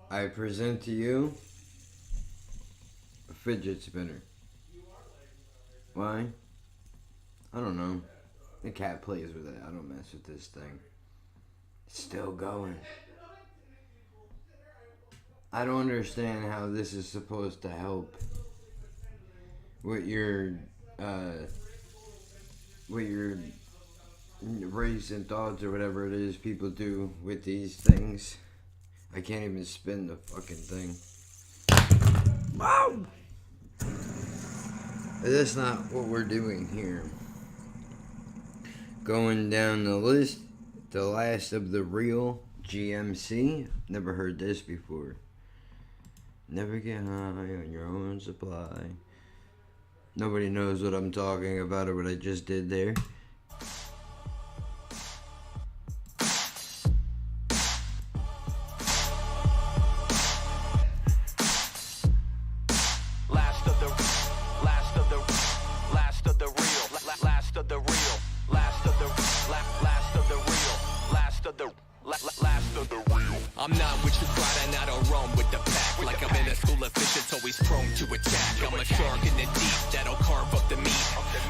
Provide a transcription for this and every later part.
I present to you a fidget spinner. Why? I don't know. The cat plays with it. I don't mess with this thing. It's still going. I don't understand how this is supposed to help with your race and thoughts or whatever it is people do with these things. I can't even spin the fucking thing. Wow! But that's not what we're doing here. Going down the list, the last of the real GMC. Never heard this before. Never get high on your own supply. Nobody knows what I'm talking about or what I just did there. I'm not with you, glad and I don't roam with the pack. Like I'm in a school of fish that's always prone to attack. I'm a shark in the deep that'll carve up the meat.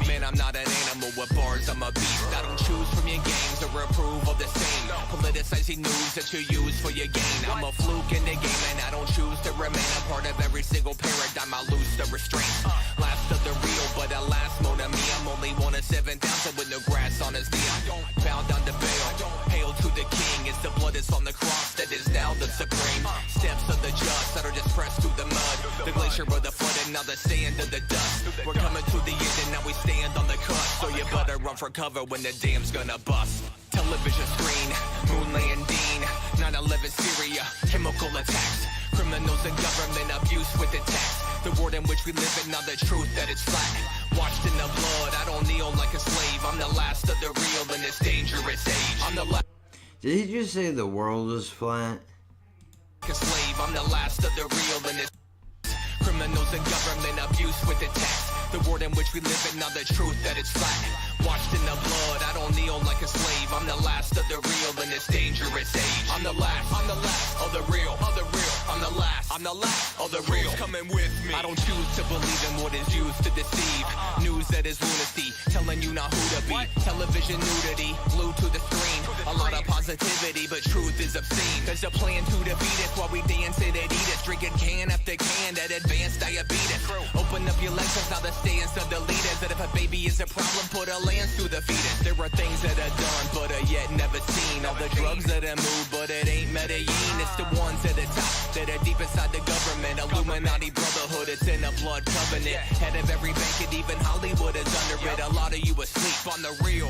Man, I'm not an animal with bars, I'm a beast. I don't choose from your games or approve of the same politicizing news that you use for your gain. I'm a fluke in the game and I don't choose to remain a part of every single paradigm. I lose the restraint. Last of the real, but alas, more to me. I'm only one of 7,000 with no grass on his knee. I don't bow down to bail. Hail to the king. It's the blood is on the cross that is now the supreme. Steps of the just that are just pressed through the mud. The glacier of the flood and now the sand of the dust. We're coming to the end and now we stand on the cusp. So you better run for cover when the dam's gonna bust. Television screen, moon landing, 9/11 Syria, chemical attacks, criminals and government abuse with the tax. The world in which we live in, now the truth that it's flat. Washed in the blood, I don't kneel like a slave. I'm the last of the real in this dangerous age. I'm the last. Did he just say the world is flat? A slave, I'm the last of the real in this. Criminals and government abuse with the tax. The world in which we live in, now the truth that it's flat. Washed in the blood, I don't kneel like a slave. I'm the last of the real in this dangerous age. I'm the last of the real, I'm the last of the real. Coming with me. I don't choose to believe in what is used to deceive. News that is lunacy, telling you not who to be. Television nudity, glued to the screen. A lot of positivity, but truth is obscene. There's a plan to defeat us while we dance it and eat it. Drinking can after can, that advanced diabetes. Open up your legs, now the stance of the leaders. That if a baby is a problem, put a lance through the fetus. There are things that are done, but are yet never seen. All the drugs that are moved, but it ain't Medellin. It's the ones at the top that are deep inside the government. Illuminati brotherhood, it's in a blood covenant. Head of every bank and even Hollywood is under it. A lot of you asleep on the real.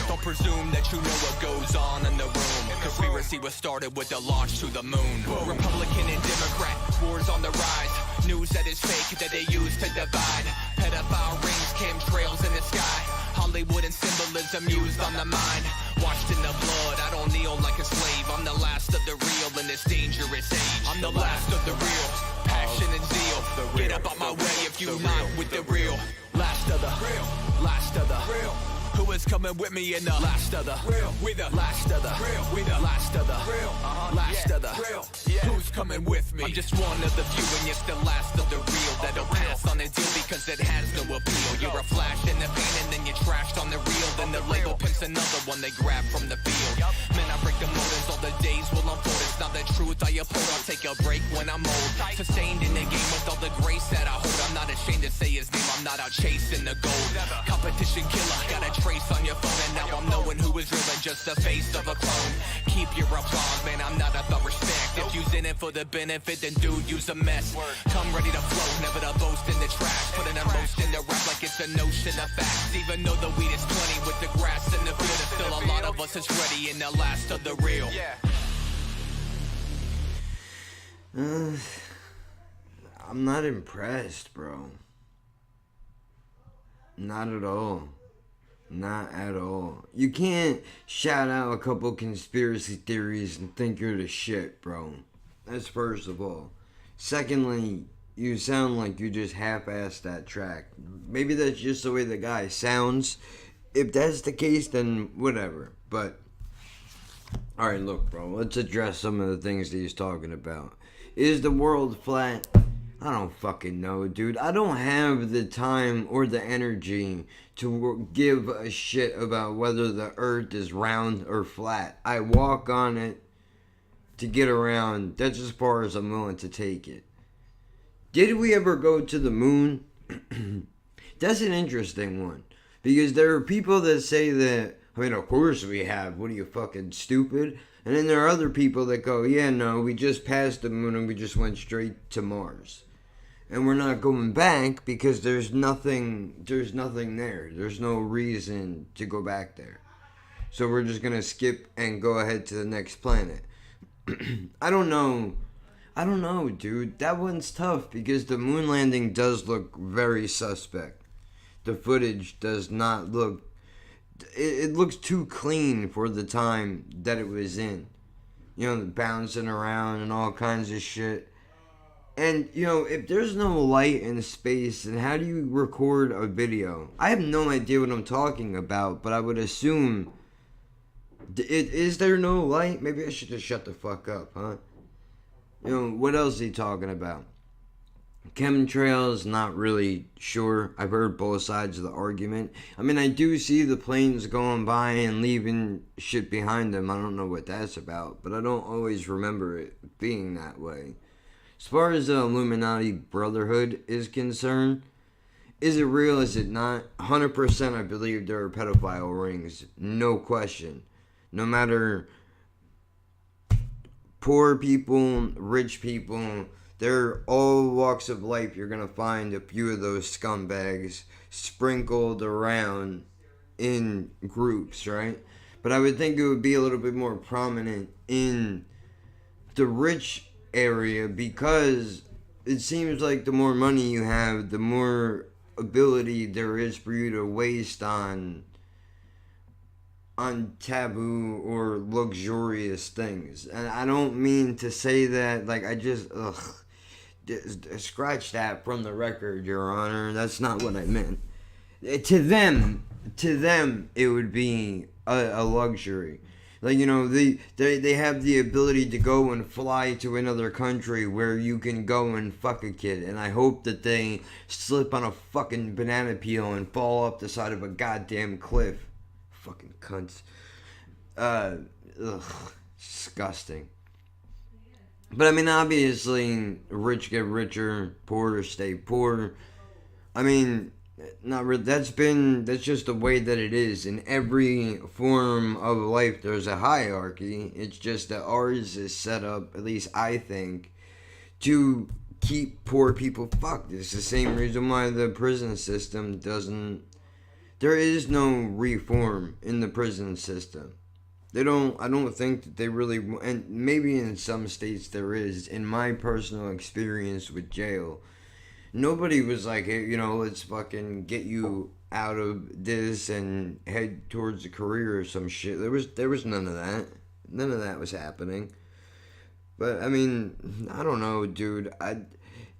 Don't presume that you know what goes on in the room. Conspiracy was started with the launch to the moon. Republican and Democrat, wars on the rise. News that is fake that they use to divide. Pedophile rings, chemtrails in the sky. Hollywood and symbolism used on the mind. Washed in the blood, I don't kneel like a slave. I'm the last of the real in this dangerous age. I'm the last of the real, passion and zeal. Get up on my way if you not with the real. Last of the real, last of the real. Who is coming with me in the last of the real? We the last of the real. We the last of the real. Last of the real. Who's coming with me? I'm just one of the few, and it's the last of the real that'll pass on the deal because it has no appeal. You're a flash in the pan, and then you're trashed on the reel. Then the label picks another one they grab from the field. Man, I break the motives, all the days will unfold. It's not the truth I uphold. I'll take a break when I'm old. Sustained in the game with all the grace that I hold. I'm not ashamed to say his name. I'm not out chasing the gold. Competition killer, got a trace on your phone, and now I'm knowing who is real and just the face of a clone. Keep your applause, man, I'm not about respect. If you's in it for the benefit, then dude, use a mess. Come ready to flow, never to boast in the trash. Putting a most in the rap like it's a notion of facts. Even though the weed is plenty with the grass in the field, there's still a lot of us is ready in the last of the real. I'm not impressed, bro. Not at all. Not at all. You can't shout out a couple conspiracy theories and think you're the shit, bro. That's first of all. Secondly, you sound like you just half-assed that track. Maybe that's just the way the guy sounds. If that's the case, then whatever. But Alright, look, bro. Let's address some of the things that he's talking about. Is the world flat? I don't fucking know, dude. I don't have the time or the energy to give a shit about whether the earth is round or flat. I walk on it to get around. That's as far as I'm willing to take it. Did we ever go to the moon? That's an interesting one. Because there are people that say that, I mean, of course we have. What are you, fucking stupid? And then there are other people that go, yeah, no, we just passed the moon and we just went straight to Mars. And we're not going back because there's nothing there. There's no reason to go back there. So we're just going to skip and go ahead to the next planet. I don't know, dude. That one's tough because the moon landing does look very suspect. The footage does not look... It looks too clean for the time that it was in. You know, bouncing around and all kinds of shit. And, you know, if there's no light in space, then how do you record a video? I have no idea what I'm talking about, but I would assume... Is there no light? Maybe I should just shut the fuck up, huh? You know, what else is he talking about? Chemtrails, not really sure. I've heard both sides of the argument. I mean, I do see the planes going by and leaving shit behind them. I don't know what that's about, but I don't always remember it being that way. As far as the Illuminati Brotherhood is concerned, is it real, is it not? 100% I believe there are pedophile rings. No question. No matter poor people, rich people, they're all walks of life. You're going to find a few of those scumbags sprinkled around in groups, right? But I would think it would be a little bit more prominent in the rich area because it seems like the more money you have, the more ability there is for you to waste on taboo or luxurious things. And I don't mean to say that, like, I just, scratch that from the record, Your Honor. That's not what I meant. To them, it would be a luxury. Like, you know, they have the ability to go and fly to another country where you can go and fuck a kid. And I hope that they slip on a fucking banana peel and fall off the side of a goddamn cliff. Fucking cunts. Disgusting. But I mean, obviously, rich get richer, poor stay poor. I mean, not really. That's just the way that it is. In every form of life, there's a hierarchy. It's just that ours is set up, at least I think, to keep poor people fucked. It's the same reason why the prison system doesn't... There is no reform in the prison system. I don't think that they really, and maybe in some states there is. In my personal experience with jail, nobody was like, hey, you know, let's fucking get you out of this and head towards a career or some shit. There was none of that. None of that was happening. But, I mean, I don't know, dude.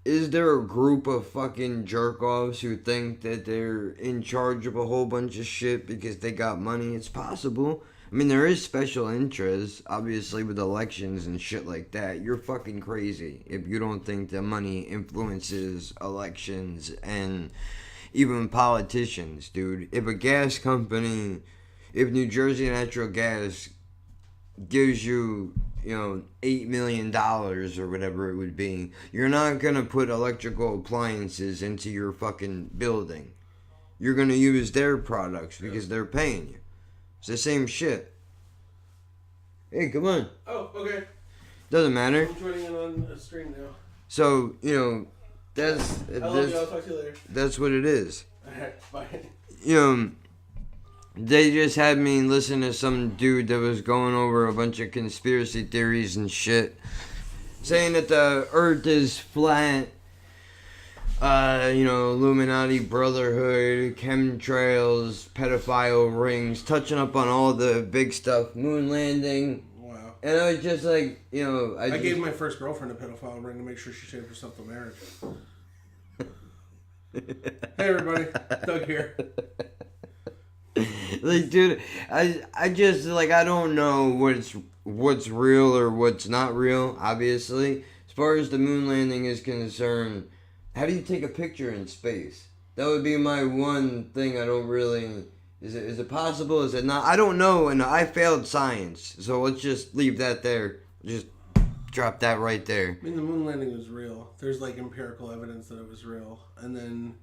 Is there a group of fucking jerk-offs who think that they're in charge of a whole bunch of shit because they got money? It's possible. I mean, there is special interests, obviously, with elections and shit like that. You're fucking crazy if you don't think that money influences elections and even politicians, dude. If a gas company, if New Jersey Natural Gas gives you, you know, $8 million or whatever it would be, you're not going to put electrical appliances into your fucking building. You're going to use their products because they're paying you. It's the same shit. Hey, come on. Oh, okay. Doesn't matter. I'm joining in on a stream now. So, you know, I love you. I'll talk to you later. That's what it is. Alright, bye. You know, they just had me listen to some dude that was going over a bunch of conspiracy theories and shit, saying that the earth is flat, you know, Illuminati Brotherhood, chemtrails, pedophile rings, touching up on all the big stuff, moon landing. Wow. And I was just like, you know... I gave my first girlfriend a pedophile ring to make sure she saved herself the marriage. Hey everybody, Doug here. Like, dude, I just, like, I don't know what's real or what's not real, obviously. As far as the moon landing is concerned, how do you take a picture in space? That would be my one thing I don't really... Is it possible? Is it not? I don't know, and I failed science. So let's just leave that there. Just drop that right there. I mean, the moon landing was real. There's, like, empirical evidence that it was real. And then...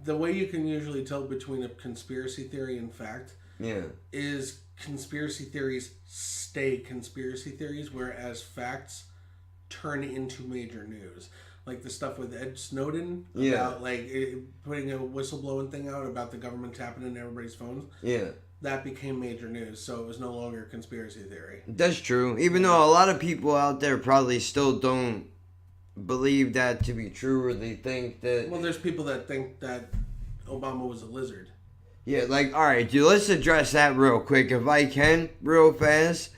The way you can usually tell between a conspiracy theory and fact is conspiracy theories stay conspiracy theories, whereas facts turn into major news. Like the stuff with Ed Snowden about putting a whistleblowing thing out about the government tapping into everybody's phones. Yeah. That became major news, so it was no longer a conspiracy theory. That's true. Even though a lot of people out there probably still don't believe that to be true, or they think that... Well, there's people that think that Obama was a lizard. Yeah, like, alright, dude, let's address that real quick, if I can, real fast.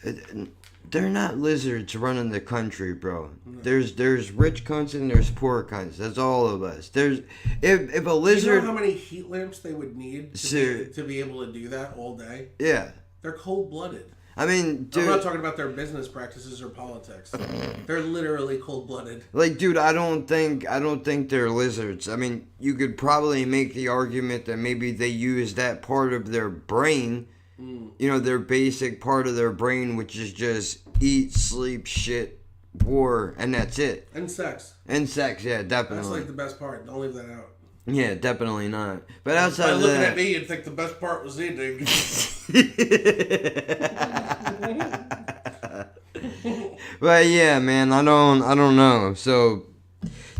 They're not lizards running the country, bro. No. There's rich cunts and there's poor cunts. That's all of us. There's... If a lizard... You know how many heat lamps they would need to be able to do that all day? Yeah. They're cold-blooded. I mean, dude... I'm not talking about their business practices or politics. They're literally cold-blooded. Like, dude, I don't think they're lizards. I mean, you could probably make the argument that maybe they use that part of their brain, you know, their basic part of their brain, which is just eat, sleep, shit, war, and that's it. And sex. And sex, yeah, definitely. That's like the best part. Don't leave that out. Yeah, definitely not. But outside by of looking that... at me, you'd think the best part was eating. But yeah, man, I don't know. So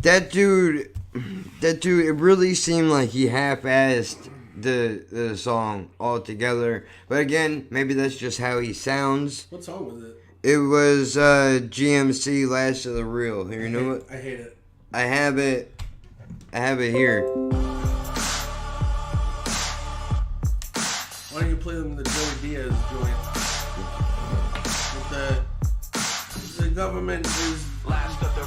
that dude, it really seemed like he half-assed the song altogether. But again, maybe that's just how he sounds. What song was it? It was GMC, Last of the Real. Here, you know what? I hate it. I have it here. Why don't you play them the Joey Diaz joint? With the government is Last of the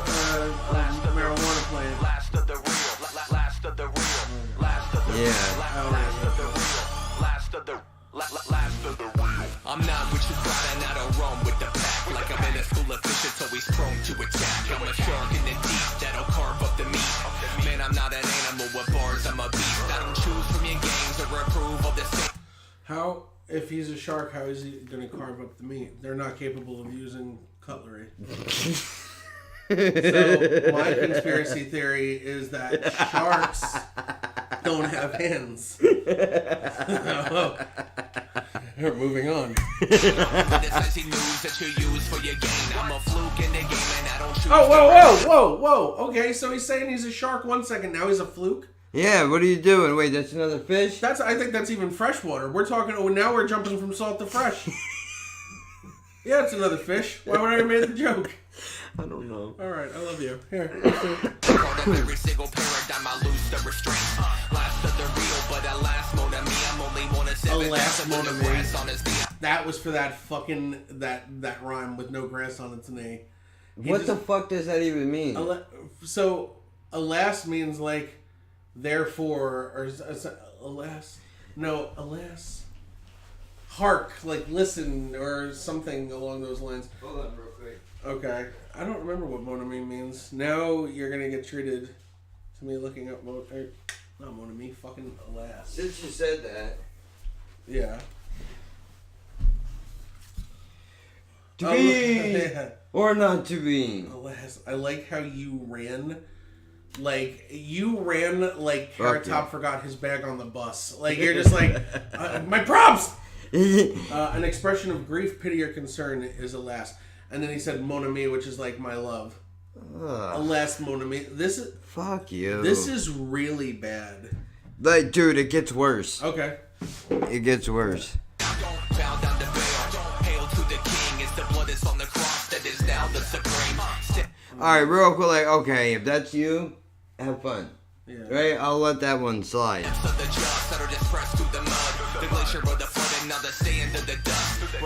marijuana plant. Last of the real. Last of the real. Last of the real. Last of the real. Last of the last of the real. I'm not with you, but I don't run with the pack. Like I'm in a school of fish, it's always prone to attack. I'm a shark in the deep that'll carve up the meat. Man, I'm not an animal with bars, I'm a beast. I don't choose from your games or approve of the same. How, if he's a shark, how is he going to carve up the meat? They're not capable of using cutlery. So, my conspiracy theory is that sharks don't have hands. We're moving on. Whoa. Okay, so he's saying he's a shark 1 second, now he's a fluke? Yeah, what are you doing? Wait, that's another fish? I think that's even freshwater. Now we're jumping from salt to fresh. Yeah, it's another fish. Why would I have made the joke? I don't know. Alright, I love you. Here. Every single paradigm I lose the restraint. Last of the real, but at last mon ami, I'm only one of seven. Alas, mon ami. That was for that fucking that rhyme with no grass on its knee. What the fuck does that even mean? So, alas means like therefore, or alas. No, alas. Hark, like listen, or something along those lines. Hold on real quick. Okay. I don't remember what mon ami means. Now you're gonna get treated to me looking up not mon ami, fucking alas. Since you said that. Yeah. To be or not to be. Alas. I like how you ran. Like, Carrot Top forgot his bag on the bus. Like, you're just like, my props! An expression of grief, pity, or concern is alas. And then he said mon ami, which is like my love. Alas, mon ami. Fuck you. This is really bad. Like, dude, it gets worse. Okay. It gets worse. Alright, real quick, like, okay, if that's you, have fun. Yeah. Right? I'll let that one slide. We're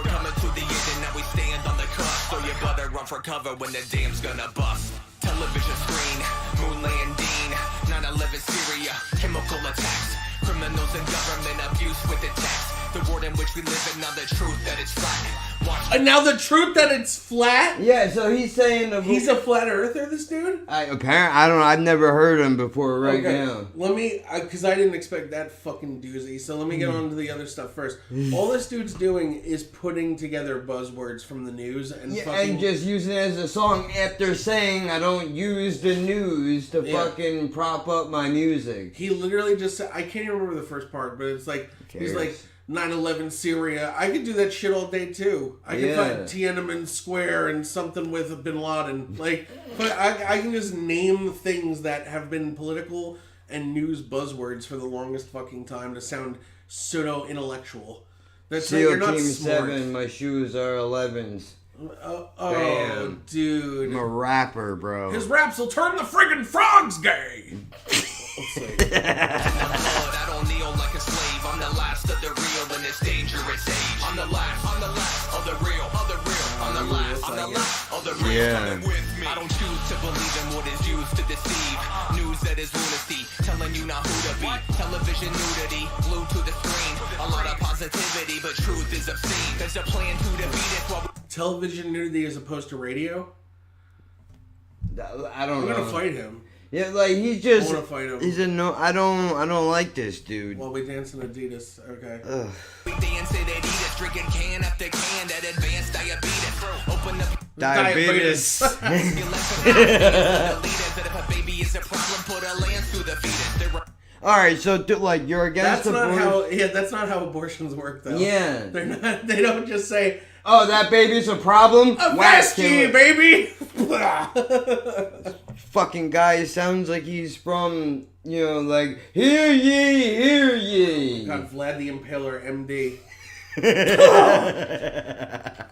coming to the end and now we stand on the cusp. So you better run for cover when the dam's gonna bust. Television screen, moon landing, 9/11 Syria, chemical attacks, criminals and government abuse with the tax. The world in which we live in, now the truth that it's flat. Watch. And now the truth that it's flat? Yeah, so he's saying... He's a flat earther, this dude? I don't know, I've never heard him before now. Let me, because I didn't expect that fucking doozy, so let me get on to the other stuff first. All this dude's doing is putting together buzzwords from the news and and just using it as a song after saying I don't use the news to fucking prop up my music. He literally just said, I can't even remember the first part, but it's like, he's like, 9/11 Syria. I could do that shit all day too. I could find Tiananmen Square and something with Bin Laden. Like, but I can just name things that have been political and news buzzwords for the longest fucking time to sound pseudo-intellectual. That's like, you're not Team smart. 7, my shoes are 11s. Damn. Dude. I'm a rapper, bro. His raps will turn the friggin' frogs gay. I don't kneel like a slave. I'm the last of the real in this dangerous age. I'm the last of the real, I'm the last of the real. Coming with me. I don't choose to believe in what is used to deceive. News that is lunacy, telling you not who to be. Television nudity, glued to the screen. A lot of positivity, but truth is obscene. There's a plan to defeat it while Television nudity as opposed to radio? I don't know. I'm gonna fight him. Yeah, like he's just. I wanna fight him. He's a no. I don't like this dude. While we dance in Adidas, okay. we dance at Adidas, drinking can after can. That advanced diabetes. Open up Diabetes. that if a baby is a problem, put a lance through the fetus. All right, so like you're against That's not abortion. how. Yeah, that's not how abortions work, though. Yeah. They're not. They don't just say, "Oh, that baby's a problem." "A Whack vasty, him. baby." Fucking guy sounds like he's from, like, hear ye. God, Vlad the Impaler, MD.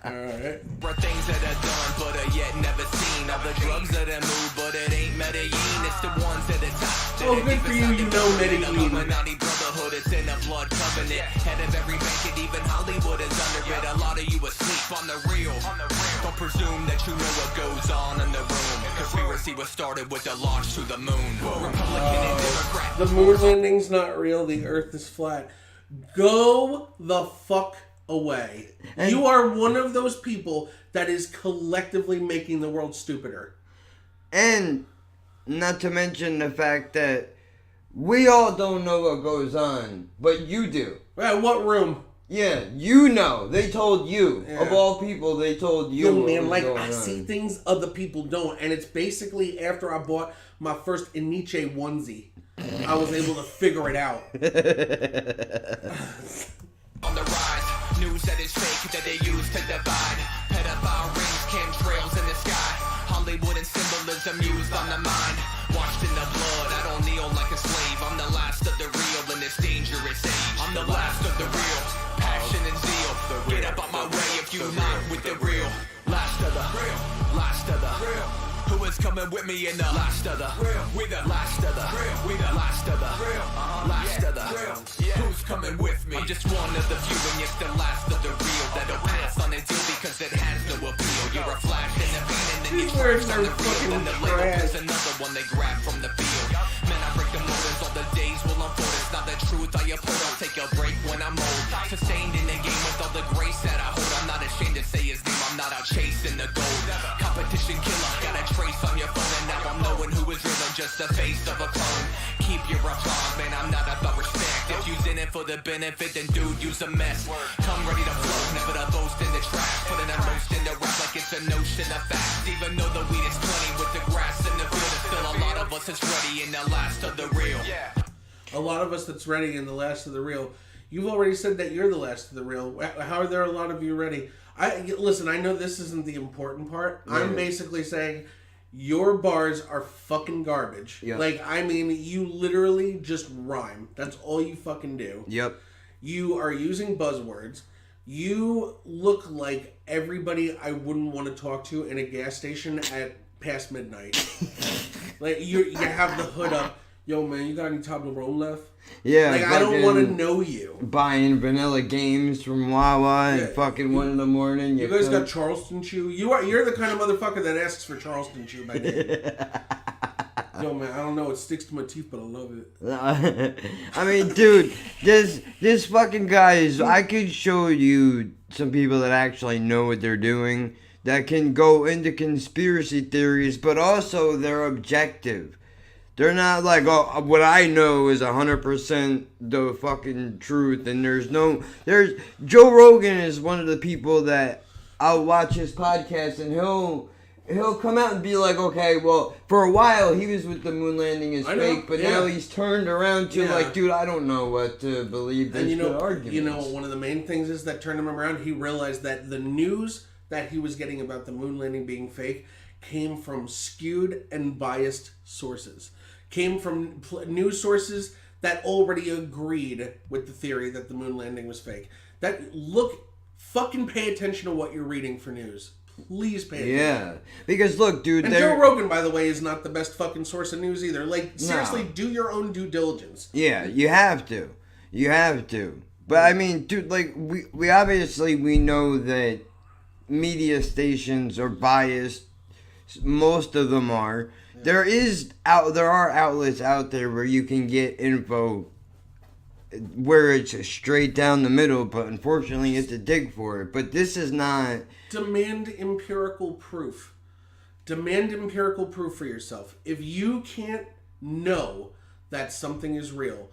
Alright. For things that are done, but are yet never seen. All the drugs that are moved, but it ain't Medellin. It's the ones at the top. Oh, good for you, you know Medellin. Illuminati brotherhood, it's in a blood covenant. Head of every bank and even Hollywood is under it. A lot of you asleep on the real. Don't presume that you know what goes on in the room. Conspiracy was started with the launch to the moon. Republican and Democrat. The moon landing's not real. The Earth is flat. Go the fuck away. You are one of those people that is collectively making the world stupider. And not to mention the fact that we all don't know what goes on, but you do. What room? Yeah, you know. They told you. Yeah. Of all people, they told you. Yo, what man, was like, going I on. see things other people don't. And it's basically after I bought my first Eniche onesie, I was able to figure it out. On the rise, news that is fake that they use to divide. Pedophile rings, chemtrails in the sky. Hollywood and symbolism used on the mind. Washed in the blood, I don't kneel like a slave. I'm the last of the real in this dangerous age. I'm the last of the real, passion and zeal. Get up on my way if you not with the real. Last of the real, last of the real. Who is coming with me in the last of the real? We the last of the real. We the last of the real. Last of the real. Who's coming with me? I'm just one of the few, and it's the last of the real that'll pass on a deal because it has no appeal. You're a flash in the pan, and then you These words on are the reel, and the fucking label trash. is another one they grab from the field. Man, I break the moldings, all the days will unfold. It's not the truth I uphold. I'll take a break when I'm old. Sustained in the game with all the grace that I hold. I'm not ashamed to say his name. I'm not out chasing the gold. Competition killer, got a trace on your phone, and now I'm knowing who is real and just the face of a clone. Keep your applause, man. I'm not about respect. If you's in it for the benefit, then dude, you's a mess. Come ready to flow, never to boast in the trash. Putting a roast in the rap like it's a notion of fact. Even though the weed is plenty with the grass in the field, there's still a lot of us that's ready in the last of the real. A lot of us that's ready in the last of the real. You've already said that you're the last of the real. How are there a lot of you ready? Listen, I know this isn't the important part. Yeah. I'm basically saying your bars are fucking garbage. Yeah. Like, I mean, you literally just rhyme. That's all you fucking do. Yep. You are using buzzwords. You look like everybody I wouldn't want to talk to in a gas station at past midnight. Like, you have the hood up. Yo, man, you got any Toblerone left? Yeah. Like, I don't want to know you. Buying vanilla games from Wawa at fucking 1 in the morning. You guys got Charleston Chew? You're the kind of motherfucker that asks for Charleston Chew by name. Yo, man, I don't know. It sticks to my teeth, but I love it. I mean, dude, this fucking guy is... I could show you some people that actually know what they're doing, that can go into conspiracy theories, but also they're objective. They're not like, oh, what I know is 100% the fucking truth, and there's Joe Rogan is one of the people that I'll watch his podcast, and he'll come out and be like, okay, well, for a while he was with the moon landing is fake, but now he's turned around to like, dude, I don't know what to believe. And one of the main things is that turned him around. He realized that the news that he was getting about the moon landing being fake came from skewed and biased sources. Came from news sources that already agreed with the theory that the moon landing was fake. Fucking pay attention to what you're reading for news. Please pay attention. Yeah, because look, dude... And Joe Rogan, by the way, is not the best fucking source of news either. Like, seriously, do your own due diligence. Yeah, you have to. You have to. But, I mean, dude, like, we obviously, we know that media stations are biased. Most of them are. Yeah. There are outlets out there where you can get info where it's straight down the middle, but unfortunately you have to dig for it. But this is not... Demand empirical proof. Demand empirical proof for yourself. If you can't know that something is real,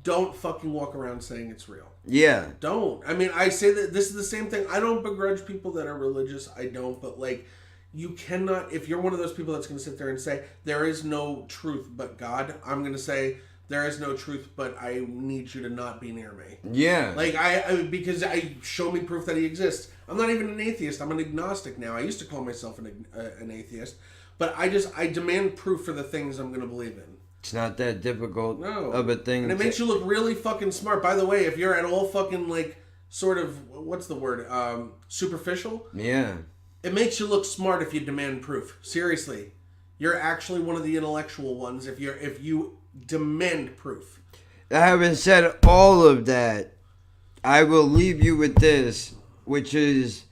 don't fucking walk around saying it's real. Yeah. Don't. I mean, I say that this is the same thing. I don't begrudge people that are religious. I don't. But, like, you cannot... If you're one of those people that's going to sit there and say, there is no truth but God, I'm going to say... There is no truth, but I need you to not be near me. Yeah. Like, because show me proof that he exists. I'm not even an atheist. I'm an agnostic now. I used to call myself an atheist. But I demand proof for the things I'm going to believe in. It's not that difficult of a thing. And it makes you look really fucking smart. By the way, if you're at all fucking, like, sort of, what's the word? Superficial? Yeah. It makes you look smart if you demand proof. Seriously. You're actually one of the intellectual ones if you demand proof. Having said all of that, I will leave you with this, which is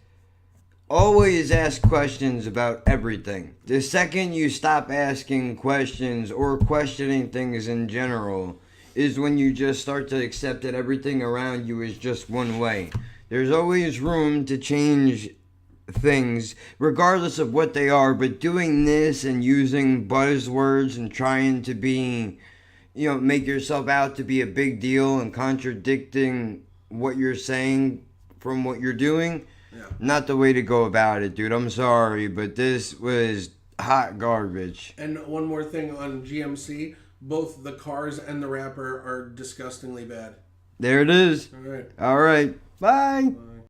always ask questions about everything. The second you stop asking questions or questioning things in general is when you just start to accept that everything around you is just one way. There's always room to change things regardless of what they are, but doing this and using buzzwords and trying to be, make yourself out to be a big deal and contradicting what you're saying from what you're doing, not the way to go about it, dude. I'm sorry, but this was hot garbage. And one more thing on GMC, both the cars and the rapper are disgustingly bad. There it is. All right. Bye. Bye.